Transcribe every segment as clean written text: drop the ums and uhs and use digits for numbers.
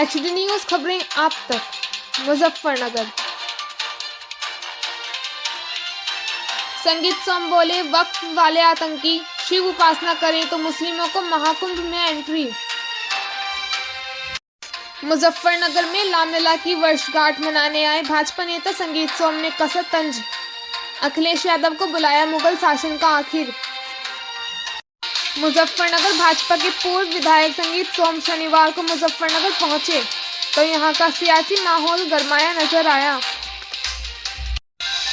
HD news खबरें आप तक। मुजफ्फरनगर। संगीत सोम बोले, वक्फ वाले आतंकी शिव उपासना करें तो मुस्लिमों को महाकुंभ में एंट्री। मुजफ्फरनगर में रामलला की वर्षगांठ मनाने आए भाजपा नेता संगीत सोम ने कसा तंज, अखिलेश यादव को बुलाया मुगल शासन का आखिर। मुजफ्फरनगर भाजपा के पूर्व विधायक संगीत सोम शनिवार को मुजफ्फरनगर पहुंचे तो यहां का सियासी माहौल गरमाया नजर आया।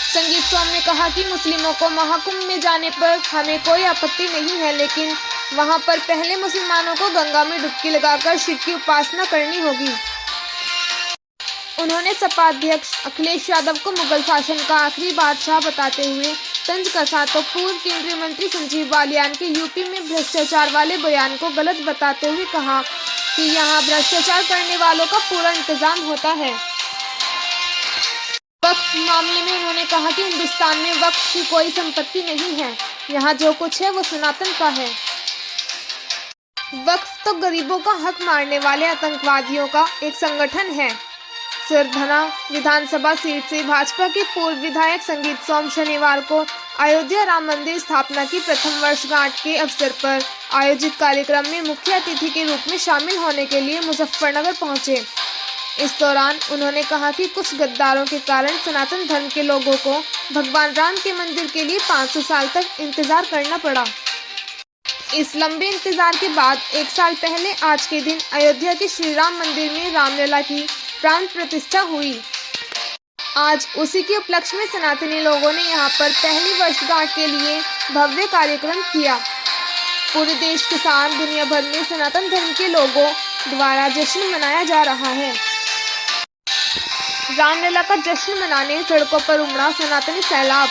संगीत सोम ने कहा कि मुस्लिमों को महाकुंभ में जाने पर हमें कोई आपत्ति नहीं है, लेकिन वहां पर पहले मुसलमानों को गंगा में डुबकी लगाकर शिव की उपासना करनी होगी। उन्होंने सपा अध्यक्ष अखिलेश यादव को मुगल शासन का आखिरी बादशाह बताते हुए तंज कसा तो पूर्व केंद्रीय मंत्री संजीव बालियान के यूपी में भ्रष्टाचार वाले बयान को गलत बताते हुए कहा कि यहाँ भ्रष्टाचार करने वालों का पूरा इंतजाम होता है। वक्फ मामले में उन्होंने कहा कि हिंदुस्तान में वक्फ की कोई संपत्ति नहीं है, यहाँ जो कुछ है वो सनातन का है। वक्फ तो गरीबों का हक मारने वाले आतंकवादियों का एक संगठन है। सिरधना विधानसभा सीट से भाजपा के पूर्व विधायक संगीत सोम शनिवार को अयोध्या राम मंदिर स्थापना की प्रथम वर्षगांठ के अवसर पर आयोजित कार्यक्रम में मुख्य अतिथि के रूप में शामिल होने के लिए मुजफ्फरनगर पहुंचे। इस दौरान उन्होंने कहा कि कुछ गद्दारों के कारण सनातन धर्म के लोगों को भगवान राम के मंदिर के लिए 500 साल तक इंतजार करना पड़ा। इस लंबे इंतजार के बाद एक साल पहले आज के दिन अयोध्या के श्री राम मंदिर में रामलला की प्राण प्रतिष्ठा हुई। आज उसी के उपलक्ष्य में सनातनी लोगों ने यहां पर पहली वर्षगांठ के लिए भव्य कार्यक्रम किया। पूरे देश के साथ दुनिया भर में सनातन धर्म के लोगों द्वारा जश्न मनाया जा रहा है। रामलला का जश्न मनाने सड़कों पर उमड़ा सनातनी सैलाब,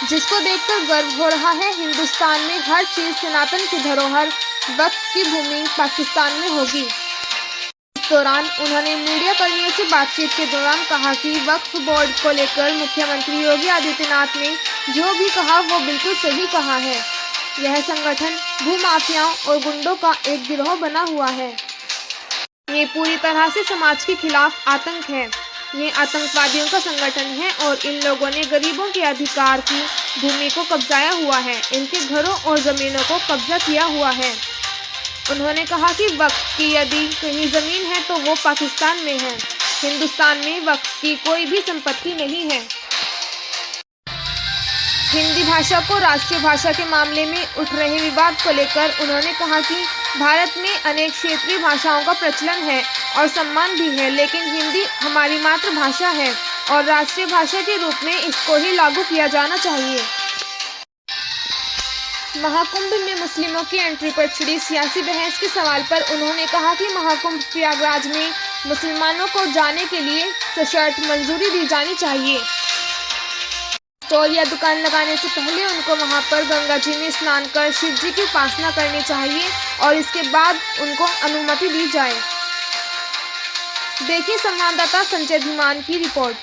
जिसको देखकर गर्व हो रहा है। हिंदुस्तान में हर चीज सनातन की धरोहर वक्फ की भूमि पाकिस्तान में होगी। इस दौरान उन्होंने मीडिया कर्मियों से बातचीत के दौरान कहा कि वक्फ बोर्ड को लेकर मुख्यमंत्री योगी आदित्यनाथ ने जो भी कहा वो बिल्कुल सही कहा है। यह संगठन भूमाफियाओं और गुंडों का एक गिरोह बना हुआ है। ये पूरी तरह से समाज के खिलाफ आतंक है। ये आतंकवादियों का संगठन है और इन लोगों ने गरीबों के अधिकार की भूमि को कब्जाया हुआ है, इनके घरों और जमीनों को कब्जा किया हुआ है। उन्होंने कहा कि वक्फ की यदि कहीं जमीन है तो वो पाकिस्तान में है। हिंदुस्तान में वक्फ की कोई भी संपत्ति नहीं है। हिंदी भाषा को राष्ट्रीय भाषा के मामले में उठ रहे विवाद को लेकर उन्होंने कहा कि भारत में अनेक क्षेत्रीय भाषाओं का प्रचलन है और सम्मान भी है, लेकिन हिंदी हमारी मातृभाषा है और राष्ट्रीय भाषा के रूप में इसको ही लागू किया जाना चाहिए। महाकुंभ में मुस्लिमों की एंट्री पर छिड़ी सियासी बहस के सवाल पर उन्होंने कहा कि महाकुंभ प्रयागराज में मुसलमानों को जाने के लिए सशर्त मंजूरी दी जानी चाहिए। स्टॉल या दुकान लगाने से पहले उनको वहां पर गंगा जी में स्नान कर शिव जी की उपासना करनी चाहिए और इसके बाद उनको अनुमति दी जाए। देखिए संवाददाता संजय धीमान की रिपोर्ट।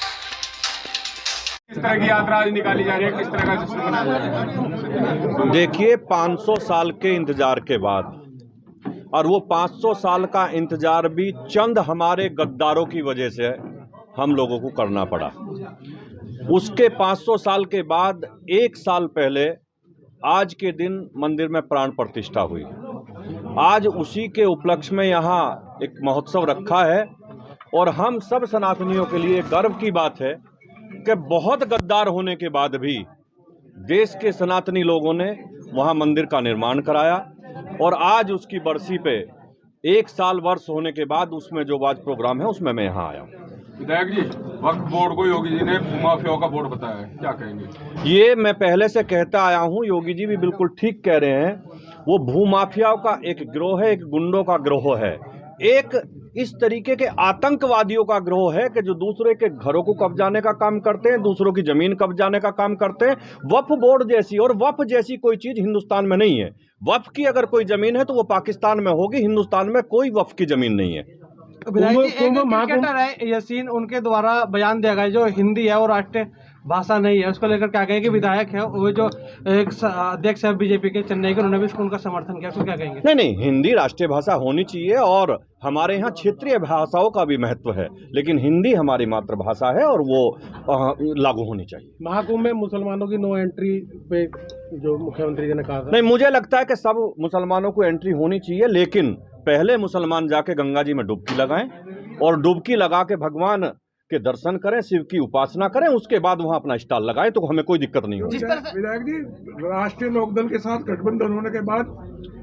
किस तरह की यात्रा आज निकाली जा रही है, किस तरह का जश्न मनाया जा रहा है? देखिए 500 साल के इंतजार के बाद, और वो 500 साल का इंतजार भी चंद हमारे गद्दारों की वजह से हम लोगों को करना पड़ा। उसके 500 साल के बाद एक साल पहले आज के दिन मंदिर में प्राण प्रतिष्ठा हुई। आज उसी के उपलक्ष्य में यहाँ एक महोत्सव रखा है और हम सब सनातनियों के लिए गर्व की बात है कि बहुत गद्दार होने के बाद भी देश के सनातनी लोगों ने वहाँ मंदिर का निर्माण कराया और आज उसकी बरसी पे एक साल वर्ष होने के बाद उसमें जो आज प्रोग्राम है उसमें मैं यहाँ आया हूँ। विधायक जी, वक्फ बोर्ड को योगी जी ने भूमाफियाओं का बोर्ड बताया है, क्या कहेंगे? ये मैं पहले से कहता आया हूँ, योगी जी भी बिल्कुल ठीक कह रहे हैं। वो भूमाफियाओं का एक गिरोह है, एक गुंडों का गिरोह है, एक इस तरीके के आतंकवादियों का गिरोह है कि जो दूसरे के घरों को कब्जाने का काम करते हैं, दूसरों की जमीन कब्जाने का काम करते हैं। वक्फ बोर्ड जैसी और वक्फ जैसी कोई चीज हिंदुस्तान में नहीं है। वक्फ की अगर कोई जमीन है तो वो पाकिस्तान में होगी, हिंदुस्तान में कोई वक्फ की जमीन नहीं है। विधायक जी, एक क्रिकेटर है यासीन, उनके द्वारा बयान दिया गया जो हिंदी है और राष्ट्रीय भाषा नहीं है, उसको लेकर क्या कहेंगे कि विधायक है वो जो एक अध्यक्ष है बीजेपी के चेन्नई के, उन्होंने भी उसको उनका समर्थन किया, उसको क्या कहेंगे? नहीं नहीं, हिंदी राष्ट्रीय भाषा होनी चाहिए और हमारे यहाँ क्षेत्रीय भाषाओं का भी महत्व है, लेकिन हिंदी हमारी मातृभाषा है और वो लागू होनी चाहिए। महाकुंभ में मुसलमानों की नो एंट्री पे जो मुख्यमंत्री जी ने कहा था, नहीं, मुझे लगता है कि सब मुसलमानों को एंट्री होनी चाहिए, लेकिन पहले मुसलमान जाके गंगा जी में डुबकी लगाएं और डुबकी लगा के भगवान के दर्शन करें, शिव की उपासना करें, उसके बाद वहां अपना स्टॉल लगाएं, तो हमें कोई दिक्कत नहीं होगी। विधायक जी, राष्ट्रीय लोकदल के साथ गठबंधन होने के बाद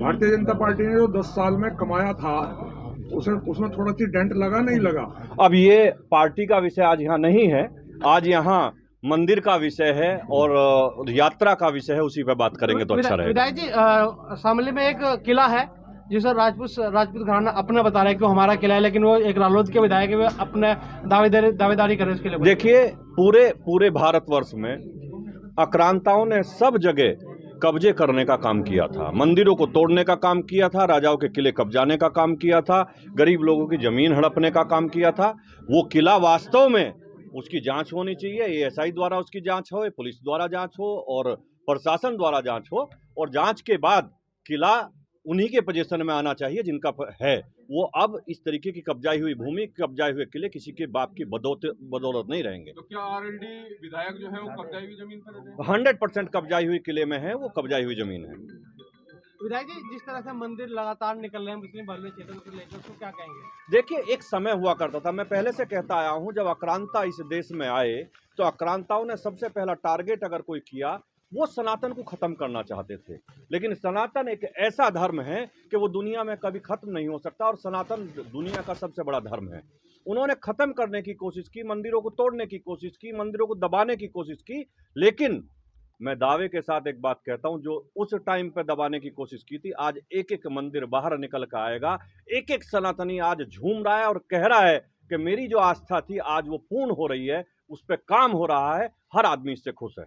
भारतीय जनता पार्टी ने जो 10 साल में कमाया था उसमें थोड़ा सी डेंट लगा नहीं लगा? अब ये पार्टी का विषय आज यहाँ नहीं है, आज यहाँ मंदिर का विषय है और यात्रा का विषय है, उसी पे बात करेंगे तो अच्छा रहेगा। विधायक जी, शामली में एक किला है जिसे राजपूत घराना अपना बता रहा है कि वो हमारा किला है, लेकिन वो एक रालोद के विधायक है, वो अपने दावेदारी करे उसके लिए। देखिए, पूरे भारतवर्ष में आक्रांताओं ने सब जगह कब्जे करने का काम किया था, मंदिरों को तोड़ने का काम किया था, राजाओं के किले कब्जाने का काम किया था, गरीब लोगों की जमीन हड़पने का काम किया था। वो किला वास्तव में उसकी जांच होनी चाहिए, एएसआई द्वारा उसकी जांच हो, पुलिस द्वारा जांच हो और प्रशासन द्वारा जांच हो, और जांच के बाद किला उन्हीं के पोजीशन में आना चाहिए जिनका है। वो अब इस तरीके की कब्जाई हुई भूमि, कब्जाए हुए किले किसी के बाप की बदौलत नहीं रहेंगे। तो क्या आरएलडी विधायक जो है वो कब्जाई हुई जमीन पर रहते हैं? 100% कब्जाई हुई किले में है, वो कब्जाई हुई जमीन है। विधायक जी, जिस तरह से मंदिर लगातार निकल रहे हैं मुस्लिम बहुल्य क्षेत्र को लेकर, उसको क्या कहेंगे? देखिए, एक समय हुआ करता था, मैं पहले से कहता आया हूं, जब आक्रांता इस देश में आए तो आक्रांताओं ने सबसे पहला टारगेट अगर कोई किया, वो सनातन को खत्म करना चाहते थे। लेकिन सनातन एक ऐसा धर्म है कि वो दुनिया में कभी खत्म नहीं हो सकता, और सनातन दुनिया का सबसे बड़ा धर्म है। उन्होंने खत्म करने की कोशिश की, मंदिरों को तोड़ने की कोशिश की, मंदिरों को दबाने की कोशिश की, लेकिन मैं दावे के साथ एक बात कहता हूं, जो उस टाइम पे दबाने की कोशिश की थी, आज एक एक मंदिर बाहर निकल कर आएगा। एक एक सनातनी आज झूम रहा है और कह रहा है कि मेरी जो आस्था थी आज वो पूर्ण हो रही है, उस पर काम हो रहा है, हर आदमी इससे खुश है।